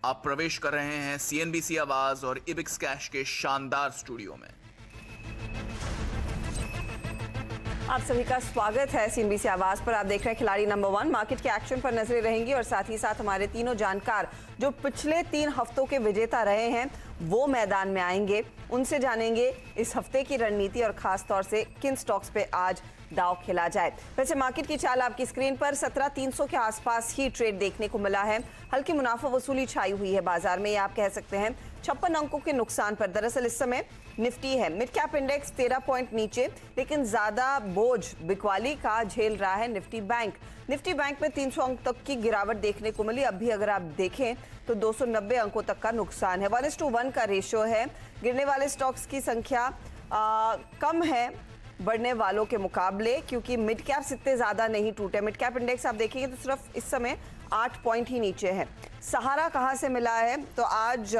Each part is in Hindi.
आप प्रवेश कर रहे हैं सीएनबीसी आवाज और इबिक्स कैश के शानदार स्टूडियो में। आप सभी का स्वागत है सीएनबीसी आवाज पर। आप देख रहे हैं खिलाड़ी नंबर 1। मार्केट के एक्शन पर नजरें रहेंगी और साथ ही साथ हमारे तीनों जानकार जो पिछले 3 हफ्तों के विजेता रहे हैं वो मैदान में आएंगे। उनसे जानेंगे इस हफ्ते की रणनीति और खास तौर से किन स्टॉक्स पे आज दाव खेला जाए। वैसे मार्केट की चाल आपकी स्क्रीन पर 17,300 के आसपास ही ट्रेड देखने को मिला है। हल्की मुनाफा वसूली छाई हुई है बाजार में, ये आप कह सकते हैं 56 अंकों के नुकसान पर। दरअसल इस समय निफ्टी है मिड कैप इंडेक्स 13 पॉइंट नीचे, लेकिन ज्यादा बोझ बिकवाली का झेल रहा है निफ्टी बैंक में 300 अंक तक की गिरावट देखने को मिली। अभी अगर आप देखें तो 290 अंकों तक का नुकसान है। 1:1 का रेशियो है। गिरने वाले स्टॉक्स की संख्या कम है बढ़ने वालों के मुकाबले, क्योंकि मिड कैप्स इतने ज्यादा नहीं टूटे। मिड कैप इंडेक्स आप देखेंगे तो सिर्फ इस समय 8 पॉइंट ही नीचे है। सहारा कहां से मिला है तो आज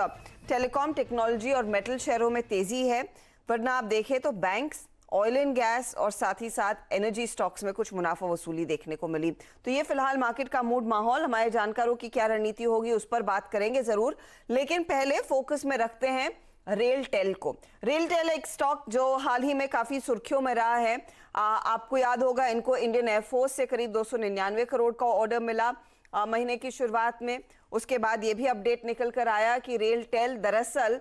टेलीकॉम, टेक्नोलॉजी और मेटल शेयरों में तेजी है, वरना आप देखें तो बैंक्स, ऑयल एंड गैस और साथ ही साथ एनर्जी स्टॉक्स में कुछ मुनाफा वसूली देखने को मिली। तो ये फिलहाल मार्केट का मूड माहौल। हमारे जानकारों की क्या रणनीति होगी उस पर बात करेंगे जरूर, लेकिन पहले फोकस में रखते हैं रेलटेल को। रेलटेल एक स्टॉक जो हाल ही में काफी सुर्खियों में रहा है। आपको याद होगा इनको इंडियन एयरफोर्स से करीब 299 करोड़ का ऑर्डर मिला महीने की शुरुआत में। उसके बाद ये भी अपडेट निकल कर आया कि रेलटेल दरअसल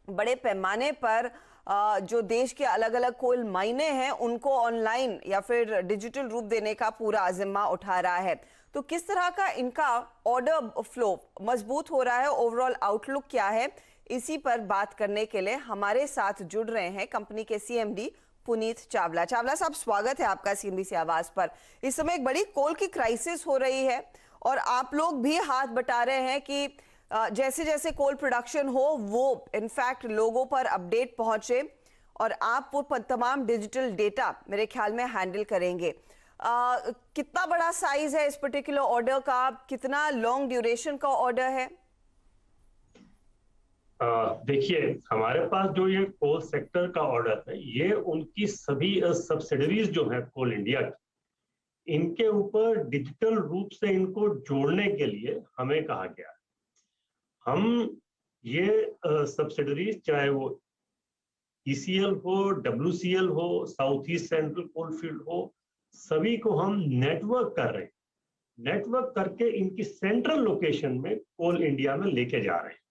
बड़े पैमाने पर जो देश के अलग अलग कोल माइने हैं उनको ऑनलाइन या फिर डिजिटल रूप देने का पूरा जिम्मा उठा रहा है। तो किस तरह का इनका ऑर्डर फ्लो मजबूत हो रहा है, ओवरऑल आउटलुक क्या है, इसी पर बात करने के लिए हमारे साथ जुड़ रहे हैं कंपनी के सीएमडी पुनीत चावला। चावला साहब, स्वागत है आपका सीएनबीसी आवाज पर। इस समय एक बड़ी कोल की क्राइसिस हो रही है और आप लोग भी हाथ बटा रहे हैं कि जैसे जैसे कोल प्रोडक्शन हो वो इनफैक्ट लोगों पर अपडेट पहुंचे और आप वो तमाम डिजिटल डेटा मेरे ख्याल में हैंडल करेंगे। कितना बड़ा साइज है इस पर्टिकुलर ऑर्डर का, कितना लॉन्ग ड्यूरेशन का ऑर्डर है? देखिए, हमारे पास जो ये कोल सेक्टर का ऑर्डर है ये उनकी सभी सब्सिडरीज जो है कोल इंडिया की, इनके ऊपर डिजिटल रूप से इनको जोड़ने के लिए हमें कहा गया है। हम ये सब्सिडरीज चाहे वो ईसीएल हो, डब्ल्यूसीएल हो, साउथ ईस्ट सेंट्रल कोलफील्ड हो, सभी को हम नेटवर्क कर रहे हैं। नेटवर्क करके इनकी सेंट्रल लोकेशन में कोल इंडिया में लेके जा रहे हैं।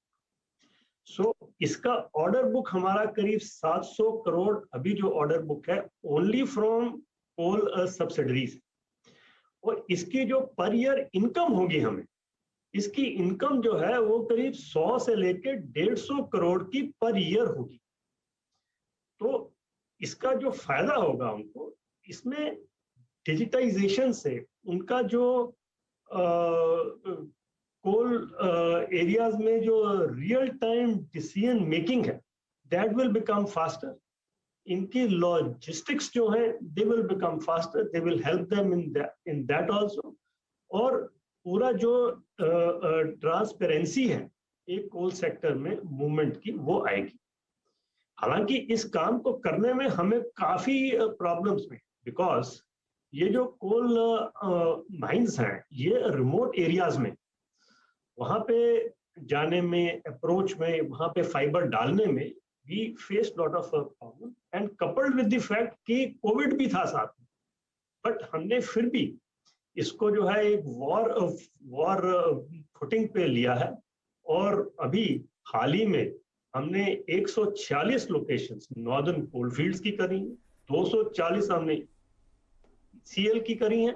इसका ऑर्डर बुक हमारा करीब 700 करोड़ अभी जो ऑर्डर बुक है ओनली फ्रॉम कोल सब्सिडरीज, और इसकी जो पर ईयर इनकम होगी हमें, इसकी इनकम जो है वो करीब 100 से लेकर 150 करोड़ की पर ईयर होगी। तो इसका जो फायदा होगा उनको, इसमें डिजिटाइजेशन से उनका जो कोल एरियाज में जो रियल टाइम डिसीजन मेकिंग है दैट विल बिकम फास्टर। इनकी लॉजिस्टिक्स जो है they will become faster, they will help them in that also. और पूरा जो ट्रांसपेरेंसी है एक कोल सेक्टर में मूवमेंट की वो आएगी। हालांकि इस काम को करने में हमें काफी प्रॉब्लम्स में, बिकॉज ये जो कोल माइंस हैं ये रिमोट एरियाज में, वहां पे जाने में, अप्रोच में, वहां पे फाइबर डालने में we face lot of problem, and coupled with the fact कि कोविड भी था साथ में, बट हमने फिर भी इसको जो है एक वॉर फुटिंग पे लिया है। और अभी हाल ही में हमने 146 लोकेशंस नॉर्दर्न कोलफील्ड्स की करी हैं, 240 हमने सीएल की करी हैं,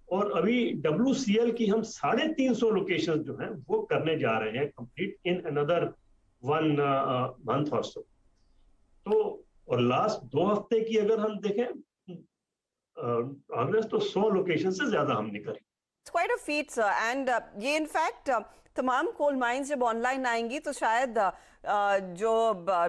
और अभी WCL की हम 350 लोकेशन जो हैं वो करने जा रहे हैं कंप्लीट इन अनदर 1 मंथ और सो। तो और लास्ट 2 हफ्ते की अगर हम देखें अगस्त, तो 100 लोकेशन से ज्यादा हमने करी। It's quite a feat, sir. And ये इनफैक्ट तमाम कोल माइंस जब ऑनलाइन आएंगी तो शायद जो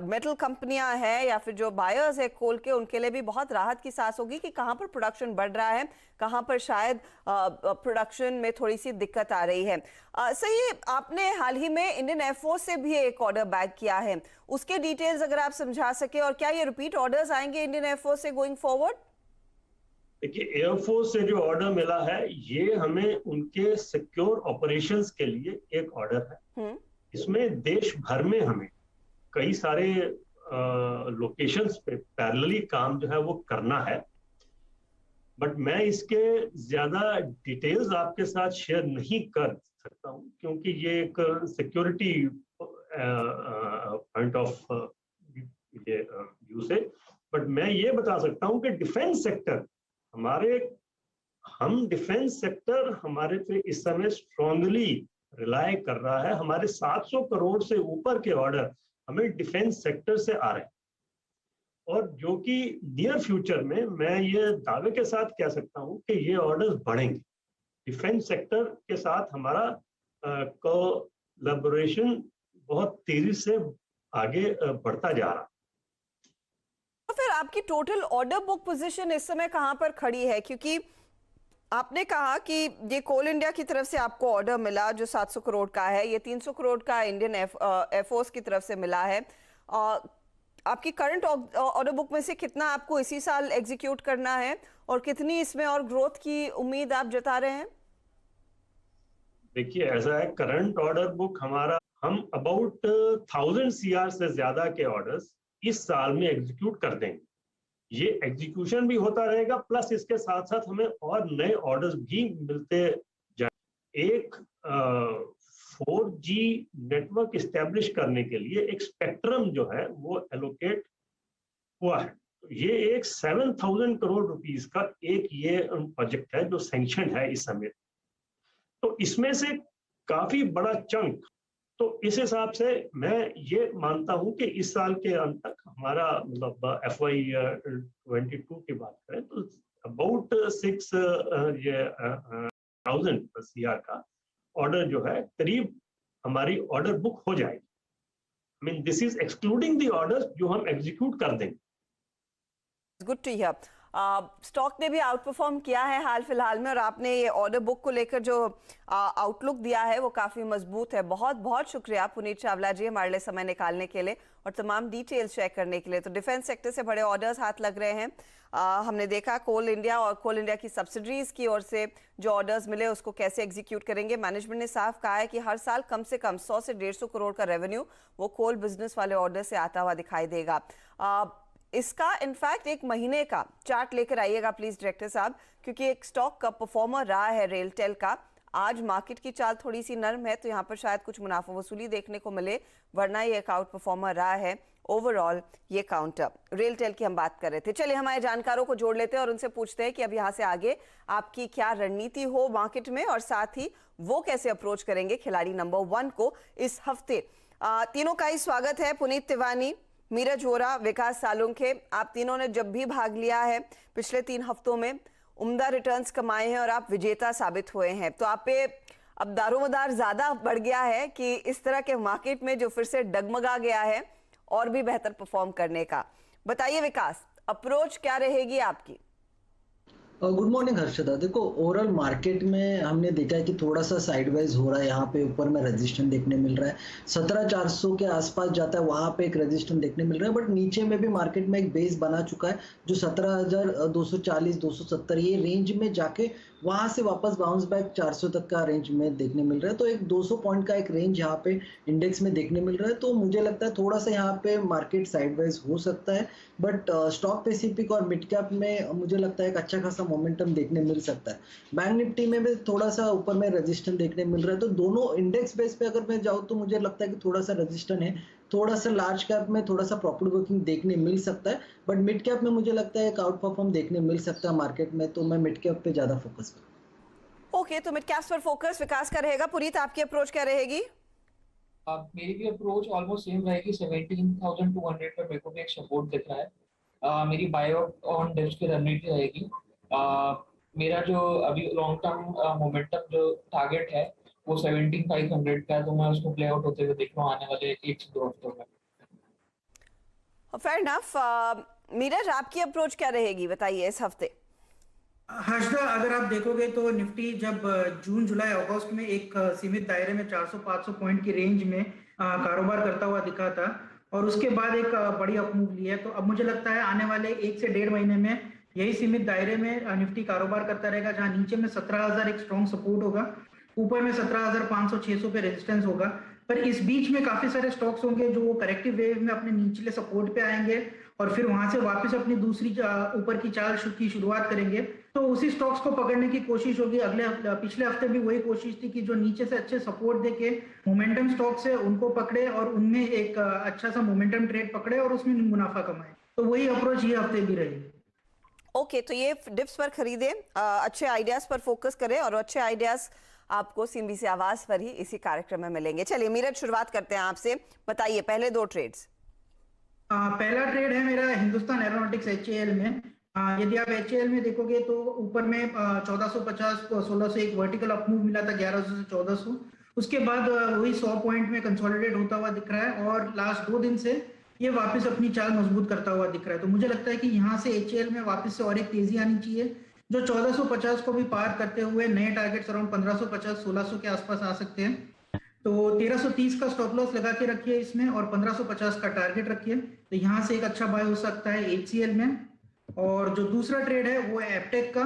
मेटल कंपनियां हैं या फिर जो बायर्स है कोल के, उनके लिए भी बहुत राहत की सांस होगी कि कहां पर प्रोडक्शन बढ़ रहा है, कहां पर शायद प्रोडक्शन में थोड़ी सी दिक्कत आ रही है। सही, आपने हाल ही में इंडियन एयरफोर्स से भी एक ऑर्डर बैक किया है, उसके डिटेल्स अगर आप समझा सके, और क्या ये रिपीट ऑर्डर्स आएंगे इंडियन एयरफोर्स से गोइंग फॉरवर्ड? देखिए, एयरफोर्स से जो ऑर्डर मिला है ये हमें उनके सिक्योर ऑपरेशंस के लिए एक ऑर्डर है। इसमें देश भर में हमें कई सारे लोकेशंस पे पैरेलली काम जो है वो करना है, बट मैं इसके ज्यादा डिटेल्स आपके साथ शेयर नहीं कर सकता हूं क्योंकि ये एक सिक्योरिटी पॉइंट ऑफ व्यू से। बट मैं ये बता सकता हूं कि डिफेंस सेक्टर हमारे पे इस समय स्ट्रांगली रिलाय कर रहा है। हमारे 700 करोड़ से ऊपर के ऑर्डर हमें डिफेंस सेक्टर से आ रहे हैं, और जो कि नियर फ्यूचर में मैं ये दावे के साथ कह सकता हूं कि ये ऑर्डर्स बढ़ेंगे। डिफेंस सेक्टर के साथ हमारा कोलैबोरेशन बहुत तेजी से आगे बढ़ता जा रहा है। तो फिर आपकी टोटल ऑर्डर बुक पोजीशन इस समय कहां पर खड़ी है? क्योंकि आपने कहा कि ये कोल इंडिया की तरफ से आपको ऑर्डर मिला जो 700 करोड़ का है, ये 300 करोड़ का इंडियन एयरफोर्स की तरफ से मिला है। आपकी करंट ऑर्डर बुक में से कितना आपको इसी साल एग्जीक्यूट करना है और कितनी इसमें और ग्रोथ की उम्मीद आप जता रहे हैं? देखिए, ऐसा है, करंट ऑर्डर बुक हमारा, हम अबाउट 1000 CR से ज्यादा के ऑर्डर्स इस साल में एग्जीक्यूट कर देंगे। ये एग्जीक्यूशन भी होता रहेगा, प्लस इसके साथ साथ हमें और नए ऑर्डर्स भी मिलते जाए। एक 4G नेटवर्क इस्टेब्लिश करने के लिए एक स्पेक्ट्रम जो है वो एलोकेट हुआ है। ये एक 7000 करोड़ रुपीस का एक ये प्रोजेक्ट है जो सैंक्शन है इस समय। तो इसमें से काफी बड़ा चंक, तो इस हिसाब से मैं ये मानता हूं कि इस साल के अंत तक हमारा मतलब FY 22 की बात करें तो अबाउट 6000 CR का ऑर्डर जो है करीब हमारी ऑर्डर बुक हो जाएगी। I mean this is excluding the orders जो हम एग्जीक्यूट कर देंगे। Good to here. स्टॉक ने भी आउट परफॉर्म किया है हाल फिलहाल में, और आपने ये ऑर्डर बुक को लेकर जो आउटलुक दिया है वो काफी मजबूत है। बहुत बहुत शुक्रिया पुनीत चावला जी हमारे लिए समय निकालने के लिए और तमाम डिटेल्स शेयर करने के लिए। तो डिफेंस सेक्टर से बड़े ऑर्डर्स हाथ लग रहे हैं। हमने देखा कोल इंडिया और कोल इंडिया की सब्सिडरीज की ओर से जो ऑर्डर्स मिले उसको कैसे एग्जीक्यूट करेंगे। मैनेजमेंट ने साफ कहा है कि हर साल कम से कम 100 से 150 करोड़ का रेवेन्यू वो कोल बिजनेस वाले ऑर्डर से आता हुआ दिखाई देगा। इसका इनफैक्ट एक महीने का चार्ट लेकर आइएगा प्लीज डायरेक्टर साहब, क्योंकि एक स्टॉक का परफॉर्मर रहा है रेलटेल का। आज मार्केट की चाल थोड़ी सी नरम है तो यहाँ पर शायद कुछ मुनाफा वसूली देखने को मिले, वरना ये एक आउट परफॉर्मर रहा है ओवरऑल ये काउंटर। रेलटेल की हम बात कर रहे थे। चलिए हमारे जानकारों को जोड़ लेते हैं और उनसे पूछते हैं कि अब यहाँ से आगे आपकी क्या रणनीति हो मार्केट में, और साथ ही वो कैसे अप्रोच करेंगे खिलाड़ी नंबर 1 को इस हफ्ते। तीनों का ही स्वागत है। पुनीत तिवारी, नीरज वोरा, विकास सालुंखे, आप तीनों ने जब भी भाग लिया है पिछले 3 हफ्तों में उम्दा रिटर्न्स कमाए हैं और आप विजेता साबित हुए हैं। तो आप पे अब दारोमदार ज्यादा बढ़ गया है कि इस तरह के मार्केट में जो फिर से डगमगा गया है और भी बेहतर परफॉर्म करने का। बताइए विकास, अप्रोच क्या रहेगी आपकी? Good morning Harshada. देखो, ओवरऑल मार्केट में हमने देखा है कि थोड़ा सा साइडवाइज हो रहा है। यहाँ पे ऊपर में रेजिस्टेंस देखने मिल रहा है, 17400 के आसपास जाता है, वहाँ पे एक रेजिस्टेंस देखने मिल रहा है। बट नीचे में भी मार्केट में एक बेस बना चुका है जो 17240 270 ये रेंज में जाके वहाँ से वापस बाउंस बैक 400 तक का रेंज में देखने मिल रहा है। तो एक 200 पॉइंट का एक रेंज यहाँ पे इंडेक्स में देखने मिल रहा है। तो मुझे लगता है थोड़ा सा यहाँ पे मार्केट साइडवाइज हो सकता है, बट स्टॉक पैसिफिक और मिड कैप में मुझे लगता है एक अच्छा खासा मोमेंटम देखने मिल सकता है। बैंक निफ्टी में भी थोड़ा सा ऊपर में रेजिस्टेंस देखने मिल रहा है। तो दोनों इंडेक्स बेस पे अगर मैं जाऊँ तो मुझे लगता है कि थोड़ा सा रेजिस्टेंस है, थोड़ा सा लार्ज कैप में थोड़ा सा प्रॉफिट बुकिंग देखने मिल सकता है, बट मिड कैप में मुझे लगता है एक आउट परफॉर्म देखने मिल सकता है मार्केट में। तो मैं मिड कैप पे ज्यादा फोकस करूँ। ओके, तो मिड कैप्स पर फोकस विकास का रहेगा। पुनीत, आपकी अप्रोच क्या रहेगी? मेरी भी अप्रोच ऑलमोस्ट सेम रहेगी। 17,200 पर मेरे को भी एक सपोर्ट दिख रहा है। मेरी बाय ऑन डिप्स की रणनीति रहेगी। मेरा जो अभी लॉन्ग टर्म मोमेंटम जो टारगेट है वो 17,500 का है, तो मैं उसको प्ले आउट होते हुए देख रहा हूँ आने वाले 1 से 2 हफ्तों में। Fair enough. नीरज, आपकी अप्रोच क्या रहेगी, बताइए इस हफ्ते? हर्षदा, अगर आप देखोगे तो निफ्टी जब जून जुलाई अगस्त में एक सीमित दायरे में 400-500 पॉइंट की रेंज में कारोबार करता हुआ दिखा था और उसके बाद एक बड़ी अपमूव ली है। तो अब मुझे लगता है आने वाले 1 से 1.5 महीने में यही सीमित दायरे में निफ्टी कारोबार करता रहेगा, जहां नीचे में 17,000 एक स्ट्रॉन्ग सपोर्ट होगा, ऊपर में 17,500-600 पे रेजिस्टेंस होगा। पर इस बीच में काफी सारे स्टॉक्स होंगे जो वो करेक्टिव वेव में अपने निचले सपोर्ट पे आएंगे और फिर वहां से वापस अपनी दूसरी ऊपर की चाल की शुरुआत करेंगे। तो उसी स्टॉक्स को पकड़ने की कोशिश होगी। पिछले हफ्ते भी वही कोशिश थी कि जो नीचे से अच्छे सपोर्ट देके मोमेंटम स्टॉक्स है उनको पकड़े और उनमें एक अच्छा सा मोमेंटम ट्रेड पकड़े और उसमें मुनाफा कमाए। तो वही अप्रोच ये हफ्ते भी रही। ओके, तो ये डिप्स पर खरीदे, अच्छे आइडियाज पर फोकस करें और अच्छे आइडियाज आपको सीएनबीसी आवाज पर ही इसी कार्यक्रम में मिलेंगे। चलिए मीरज, शुरुआत करते हैं आपसे, बताइए पहले दो ट्रेड्स। पहला ट्रेड है मेरा हिंदुस्तान एरोनॉटिक्स HAL में। यदि आप HAL में देखोगे तो ऊपर में 1450 16 से एक वर्टिकल अप मूव मिला था 1100 से 1400। उसके बाद वही 100 पॉइंट में कंसोलिडेट होता हुआ दिख रहा है और लास्ट 2 दिन से ये वापस अपनी चाल मजबूत करता हुआ दिख रहा है। तो मुझे लगता है कि यहाँ से HAL में वापस से और एक तेजी आनी चाहिए, जो 1450 को भी पार करते हुए नए टारगेट्स अराउंड 1550 1600 के आसपास आ सकते हैं। तो 1330 का स्टॉप लॉस लगा के रखिए इसमें और 1550 का टारगेट रखिए। तो यहाँ से एक अच्छा बाय हो सकता है HCL में। और जो दूसरा ट्रेड है वो है एपटेक का।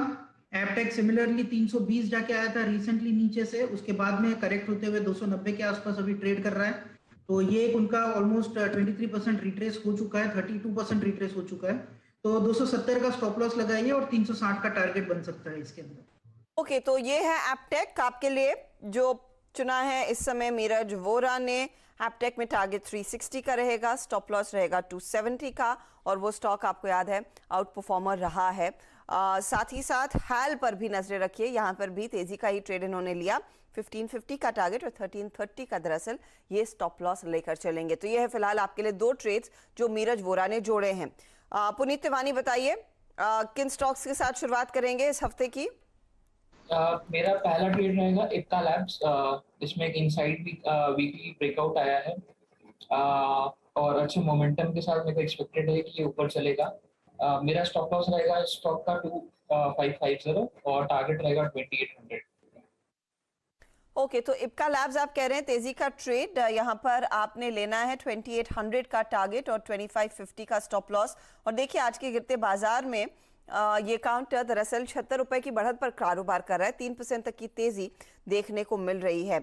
एपटेक सिमिलरली 320 जाके आया था रिसेंटली नीचे से, उसके बाद में करेक्ट होते हुए 290 के आसपास अभी ट्रेड कर रहा है। तो ये एक उनका ऑलमोस्ट 23% रिट्रेस हो चुका है, 32% रिट्रेस हो चुका है। तो 270 का स्टॉप लॉस लगाइए और 360 का टारगेट बन सकता है इसके अंदर। ओके, तो ये है एपटेक आपके लिए जो चुना है इस समय मीरज वोरा ने। एपटेक में टारगेट 360 का रहेगा, स्टॉप लॉस रहेगा 270 का, और वो स्टॉक आपको याद है आउट परफॉर्मर रहा है। साथ ही साथ हैल पर भी नजरें रखिए, यहाँ पर भी तेजी का ही ट्रेड इन्होंने लिया। 1550 का टारगेट और 1330 का दरअसल ये स्टॉप लॉस लेकर चलेंगे। तो ये है फिलहाल आपके लिए दो ट्रेड्स जो मीरज वोरा ने जोड़े हैं। पुनीत तिवारी बताइए किन स्टॉक्स के साथ शुरुआत करेंगे इस हफ्ते की? मेरा पहला ट्रेड रहेगा इप्का लैब्स। इसमें एक इनसाइड वीकली ब्रेकआउट आया है और अच्छे मोमेंटम के साथ मेरे को एक्सपेक्टेड है कि ये ऊपर चलेगा। मेरा स्टॉप लॉस रहेगा इस स्टॉक का 2550 और टारगेट रहेगा 2800। ओके, तो इप्का लैब्स आप कह रहे हैं तेजी का ट्रेड, यहाँ पर आपने लेना है 2800 का टारगेट और 2550 का स्टॉप लॉस। और देखिए आज के गिरते बाजार में ये काउंटर दरअसल 76 रुपए की बढ़त पर कारोबार कर रहा है, 3% तक की तेजी देखने को मिल रही है।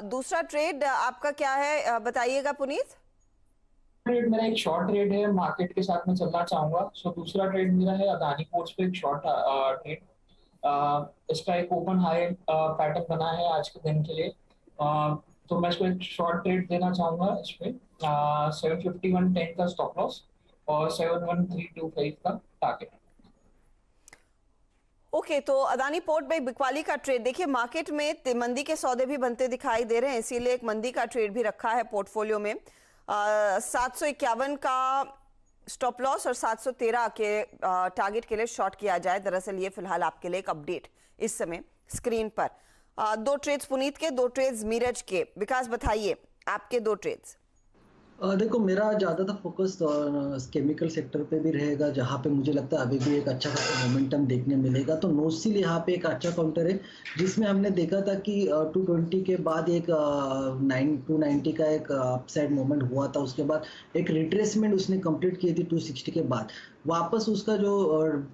दूसरा ट्रेड आपका क्या है बताइएगा पुनीत? ट्रेड मेरा एक शॉर्ट ट्रेड है, मार्केट के साथ में चलना चाहूंगा। सो दूसरा ट्रेड मेरा है अदानी पोर्ट्स पे एक शॉर्ट ट्रेड। इसका एक ओपन हाई पैटर्न बना है आज के दिन के लिए, तो मैं इसको एक शॉर्ट ट्रेड देना चाहूंगा। इसमें 751.10 का स्टॉप लॉस और 71325 का टारगेट। ओके, तो अदानी पोर्ट बाई बिकवाली का ट्रेड, देखिए मार्केट में मंदी के सौदे भी बनते दिखाई दे रहे हैं, इसीलिए एक मंदी का ट्रेड भी रखा है पोर्टफोलियो में। 751 का स्टॉप लॉस और 713 के टारगेट के लिए शॉर्ट किया जाए। दरअसल ये फिलहाल आपके लिए एक अपडेट इस समय स्क्रीन पर। दो ट्रेड्स पुनीत के, दो ट्रेड्स मीरज के। विकास बताइए आपके दो ट्रेड्स। देखो मेरा ज़्यादातर फोकस केमिकल सेक्टर पे भी रहेगा, जहाँ पे मुझे लगता है अभी भी एक अच्छा खासा मोमेंटम देखने मिलेगा। तो नोसिल यहाँ पे एक अच्छा काउंटर है, जिसमें हमने देखा था कि 220 के बाद एक 290 का एक अपसाइड मोमेंट हुआ था। उसके बाद एक रिट्रेसमेंट उसने कंप्लीट की थी 260 के बाद। वापस उसका जो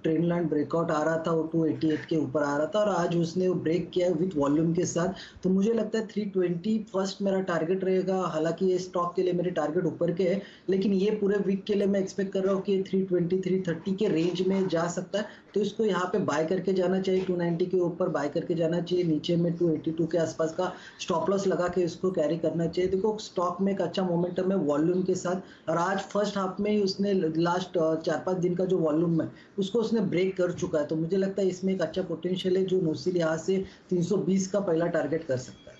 ट्रेंड लाइन ब्रेकआउट आ रहा था वो 288 के ऊपर आ रहा था और आज उसने ब्रेक किया विथ वॉल्यूम के साथ। तो मुझे लगता है 320 फर्स्ट मेरा टारगेट रहेगा। हालांकि ये स्टॉक के लिए मेरे टारगेट ऊपर के है, लेकिन ये पूरे वीक के लिए मैं एक्सपेक्ट कर रहा हूँ कि 320 330 के रेंज में जा सकता है। तो इसको यहाँ पे बाय करके जाना चाहिए, 290 के ऊपर बाय करके जाना चाहिए, नीचे में 282 के आसपास का स्टॉप लॉस लगा के इसको कैरी करना चाहिए। देखो स्टॉक में एक अच्छा मोमेंटम है वॉल्यूम के साथ, और आज फर्स्ट हाफ में ही उसने लास्ट 4-5 दिन का जो वॉल्यूम है उसको उसने ब्रेक कर चुका है। तो मुझे लगता है इसमें एक अच्छा पोटेंशियल है, जो नोसिल यहाँ से 320 का पहला टारगेट कर सकता है।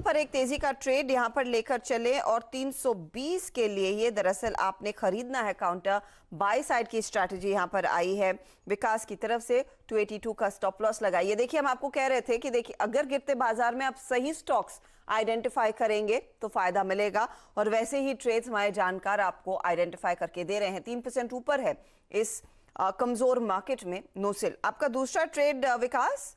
पर एक तेजी का ट्रेड यहां पर लेकर चले और 320 के लिए ये दरअसल आपने खरीदना है काउंटर। बाय साइड की स्ट्रैटेजी यहां पर आई है विकास की तरफ से। 282 का स्टॉप लॉस लगाइए। देखिए हम आपको कह रहे थे कि देखिए अगर गिरते बाजार में आप सही स्टॉक्स आइडेंटिफाई करेंगे तो फायदा मिलेगा, और वैसे ही ट्रेड्स हमारे जानकार आपको आइडेंटिफाई करके दे रहे हैं। 3% ऊपर है इस कमजोर मार्केट में नोसिल। आपका दूसरा ट्रेड विकास?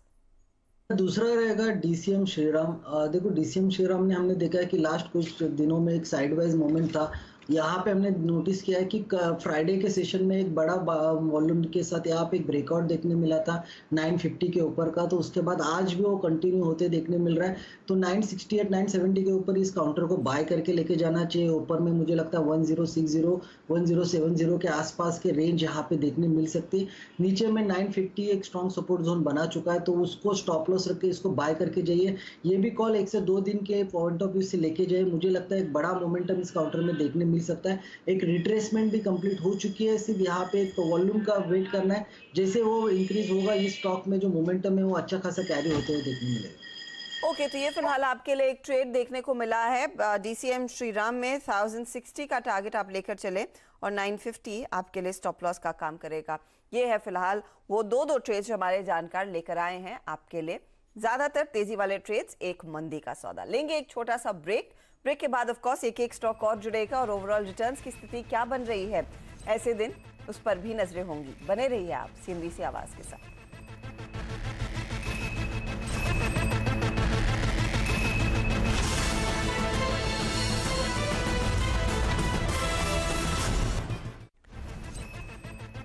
दूसरा रहेगा डीसीएम श्रीराम। देखो डीसीएम श्रीराम ने हमने देखा है कि लास्ट कुछ दिनों में एक साइडवाइज मोमेंट था यहाँ पे हमने नोटिस किया है कि फ्राइडे के सेशन में एक बड़ा वॉल्यूम के साथ यहाँ पे एक ब्रेकआउट देखने मिला था 950 के ऊपर का, तो उसके बाद आज भी वो कंटिन्यू होते देखने मिल रहा है। तो 968 970 के ऊपर इस काउंटर को बाय करके लेके जाना चाहिए। ऊपर में मुझे लगता है 1060 1070 के आसपास के रेंज यहाँ पे देखने मिल सकती है। नीचे में 950 एक स्ट्रॉन्ग सपोर्ट जोन बना चुका है, तो उसको स्टॉप लॉस रख के इसको बाय करके जाइए। ये भी कॉल 1 से 2 दिन के पॉइंट ऑफ व्यू से लेके जाइए। मुझे लगता है एक बड़ा मोमेंटम इस काउंटर में देखने मिल सकता है। एक रिट्रेसमेंट भी कंप्लीट हो चुकी है, सिर्फ यहाँ पे एक वॉल्यूम का वेट करना है। जैसे वो इंक्रीज होगा, इस स्टॉक में जो मोमेंटम है वो अच्छा खासा कैरी होते हुए देखने मिलेगा। ओके, तो ये फिलहाल आपके लिए एक ट्रेड देखने को मिला है। DCM श्रीराम में 1060 का टारगेट आप लेकर चले और 950 आपके लिए स्टॉप लॉस का काम करेगा। ये है फिलहाल वो दो ट्रेड्स जो हमारे जानकार लेकर आए हैं आपके लिए। ज्यादातर तेजी वाले ट्रेड्स, एक मंदी का सौदा। लेंगे एक छोटा सा ब्रेक के बाद ऑफ कोर्स एक स्टॉक और जुड़ेगा और ओवरऑल रिटर्न्स की स्थिति क्या बन रही है ऐसे दिन, उस पर भी नजरें होंगी। बने रहिए आप CNBC आवाज के साथ।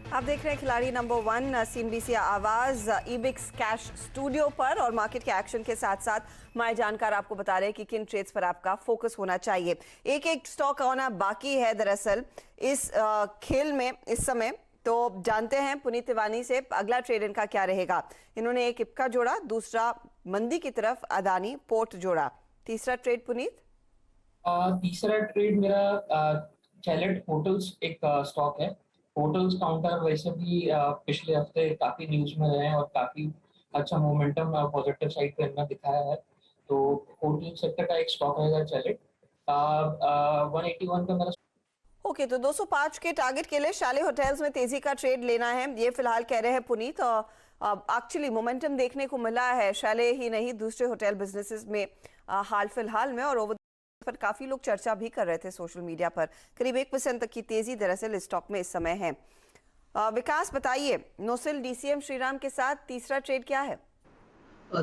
आप देख रहे हैं खिलाड़ी नंबर 1 CNBC आवाज इबिक्स कैश स्टूडियो पर, और मार्केट के एक्शन के साथ साथ हमारे जानकार आपको बता रहे हैं कि किन ट्रेड्स पर आपका फोकस होना चाहिए। एक स्टॉक होना बाकी है दरअसल इस खेल में इस समय। तो जानते हैं पुनीत तिवारी से अगला ट्रेड इनका क्या रहेगा। इन्होंने एक इप्का जोड़ा, दूसरा मंदी की तरफ अदानी पोर्ट जोड़ा। तीसरा ट्रेड पुनीत? तीसरा ट्रेड मेरा चैलेट होटल्स एक स्टॉक है। होटल्स काउंटर वैसे भी पिछले हफ्ते काफी न्यूज में रहे हैं और काफी अच्छा मोमेंटम पॉजिटिव साइड पे इनका दिखाया है। तो होटल सेक्टर का एक स्टॉक रहेगा चैलेट। 181 का मेरा। ओके, तो 205 के टारगेट के लिए शाले होटल्स में तेजी का ट्रेड लेना है, ये फिलहाल कह रहे हैं पुनीत। एक्चुअली मोमेंटम देखने को मिला है शाले ही नहीं दूसरे होटल बिजनेसेस में हाल फिलहाल में, और ओवर पर काफी लोग चर्चा भी कर रहे थे सोशल मीडिया पर। करीब 1% तक की तेजी दरअसल इस स्टॉक में इस समय है। विकास बताइए, नोसिल DCM श्रीराम के साथ तीसरा ट्रेड क्या है?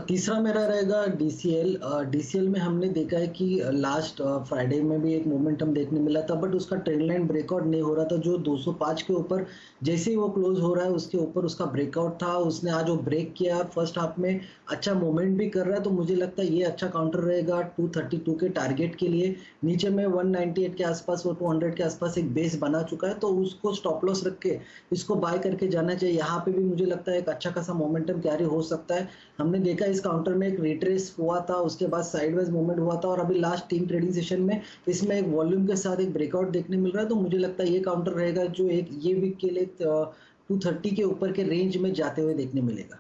तीसरा मेरा रहेगा DCL में हमने देखा है कि लास्ट फ्राइडे में भी एक मोमेंटम देखने मिला था, बट उसका ट्रेंड लाइन ब्रेकआउट नहीं हो रहा था। जो 205 के ऊपर जैसे ही वो क्लोज हो रहा है उसके ऊपर उसका ब्रेकआउट था। उसने आज वो ब्रेक किया और फर्स्ट हाफ में अच्छा मूवमेंट भी कर रहा है, तो मुझे लगता है ये अच्छा काउंटर रहेगा 232 के टारगेट के लिए। नीचे में 198 के आसपास, वो 200 के आसपास एक बेस बना चुका है, तो उसको स्टॉप लॉस रख के इसको बाय करके जाना चाहिए। यहाँ पे भी मुझे लगता है एक अच्छा खासा मोमेंटम कैरी हो सकता है। हमने देखा इस काउंटर में एक रिट्रेस हुआ था, उसके बाद साइडवेज मूवमेंट हुआ था, और अभी लास्ट 3 ट्रेडिंग सेशन में इसमें एक वॉल्यूम के साथ एक ब्रेकआउट देखने मिल रहा है। तो मुझे लगता है ये काउंटर रहेगा जो एक ये वीक के लिए 230 के ऊपर के रेंज में जाते हुए देखने मिलेगा।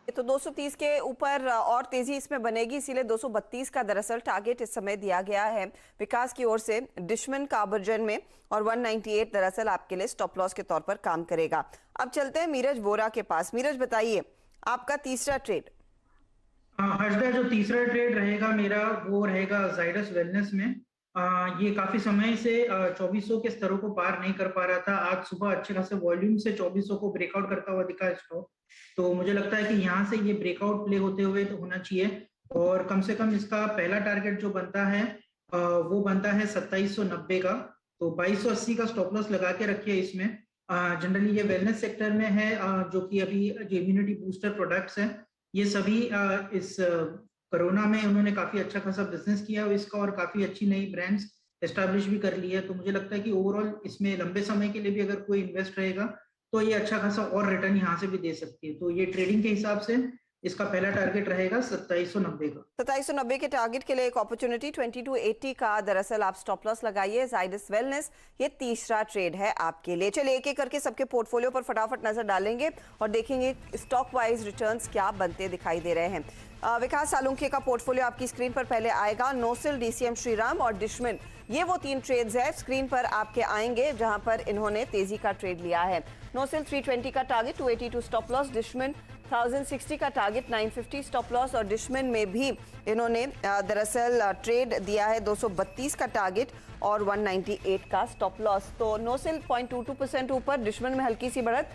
तो 230 के ऊपर और तेजी इसमें बनेगी, इसीलिए 232 का दरअसल टारगेट इस समय दिया गया है विकास की ओर से डिशमन कार्बोजन में, और 198 दरअसल आपके लिए स्टॉप लॉस के तौर पर काम करेगा। अब चलते हैं मीरज वोरा के पास। मीरज बताइए आपका तीसरा ट्रेड। हर्षदा, जो तीसरा ट्रेड रहेगा मेरा वो रहेगा जाइडस वेलनेस में। ये काफी समय से 2400 के स्तरों को पार नहीं कर पा रहा था। आज सुबह अच्छे खासे वॉल्यूम से 2400 को ब्रेकआउट करता हुआ दिखा स्टॉक। तो मुझे लगता है कि यहाँ से ये ब्रेकआउट प्ले होते हुए तो होना चाहिए, और कम से कम इसका पहला टारगेट जो बनता है वो बनता है 2790 का। तो 2280 का स्टॉप लॉस लगा के रखिए इसमें। जनरली ये वेलनेस सेक्टर में है, जो कि अभी जो इम्यूनिटी बूस्टर प्रोडक्ट्स हैं, ये सभी इस कोरोना में उन्होंने काफी अच्छा खासा बिजनेस किया है इसका, और काफी अच्छी नई ब्रांड्स एस्टैब्लिश भी कर ली है। तो मुझे लगता है कि ओवरऑल इसमें लंबे समय के लिए भी अगर कोई इन्वेस्ट रहेगा तो ये अच्छा खासा और रिटर्न यहाँ से भी दे सकती है। तो ये ट्रेडिंग के हिसाब से इसका पहला टारगेट रहेगा 2790 का। 2790 के टारगेट के लिए एक अपॉर्चुनिटी 2280 का दरअसल आप स्टॉप लॉस लगाइए। जाइडस वेलनेस ये तीसरा ट्रेड है आपके लिए। चलिए एक एक करके सबके पोर्टफोलियो पर फटाफट नजर डालेंगे और देखेंगे स्टॉक वाइज रिटर्न्स क्या बनते दिखाई दे रहे हैं। विकास सालुंखे का पोर्टफोलियो आपकी स्क्रीन पर पहले आएगा। नोसिल, DCM श्रीराम और डिशमन, ये वो 3 ट्रेड्स है स्क्रीन पर आपके आएंगे जहां पर इन्होंने तेजी का ट्रेड लिया है। नोसिल 320 का टारगेट, 282 स्टॉप लॉस। डिशमन 1060 का टारगेट, 950 स्टॉप लॉस, और डिशमन में भी इन्होंने दरअसल ट्रेड दिया है 232 का टारगेट और 198 का स्टॉप लॉस। तो नोसिल 0.22% ऊपर, डिशमन में हल्की सी बढ़त,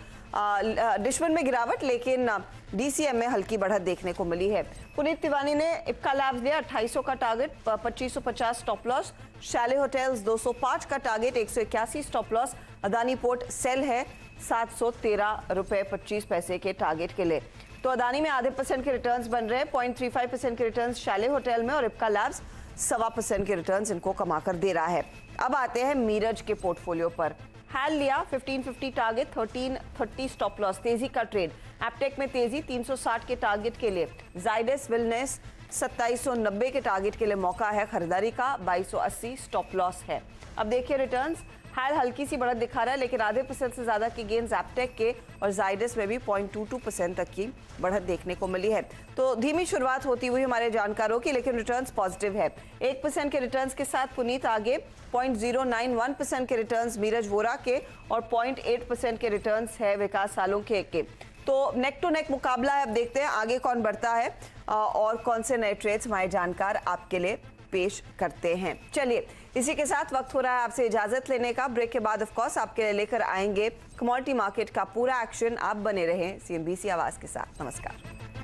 डिशमन में गिरावट, लेकिन डीसीएम में हल्की बढ़त देखने को मिली है। पुनीत तिवारी ने इप्का लैब्स लिया 2800 का target, 2550 stop loss. Chalet hotels 205 का target, 181 stop loss. Adani port sell है 713 रुपए 25 पैसे के टारगेट के लिए। तो अदानी में आधे % के रिटर्न्स बन रहे हैं, 0.35% के रिटर्न्स शैले होटल में, और इप्का लैब्स 1.25% के रिटर्न्स इनको कमा कर दे रहा है। अब आते हैं मीरज के पोर्टफोलियो पर। हैल लिया 1550 टारगेट, 1330 स्टॉप लॉस, तेजी का ट्रेड। एपटेक में तेजी 360 के टारगेट के लिए। जाइडस वेलनेस 2790 के टारगेट के लिए मौका है खरीदारी का, 2280 स्टॉप लॉस है। अब देखिए रिटर्न्स, हैल हल्की सी बढ़त दिखा रहा है, लेकिन आधे % से ज्यादा की गेंस एपटेक के और जाइडस में भी 0.22% तक की बढ़त देखने को मिली है। तो धीमी शुरुआत होती हुई हमारे जानकारों की, लेकिन रिटर्न्स पॉजिटिव है। 1% के रिटर्न्स के साथ पुनीत आगे, 0.091% के रिटर्न्स मीरज वोरा के और 0.8% के रिटर्न्स है विकास सालुंखे के। तो नेक टू नेक मुकाबला है। अब देखते हैं आगे कौन बढ़ता है और कौन से नए ट्रेड्स हमारे जानकार आपके लिए पेश करते हैं। चलिए, इसी के साथ वक्त हो रहा है आपसे इजाजत लेने का। ब्रेक के बाद ऑफ कोर्स आपके लिए लेकर आएंगे कमोडिटी मार्केट का पूरा एक्शन। आप बने रहें CNBC आवाज के साथ। नमस्कार।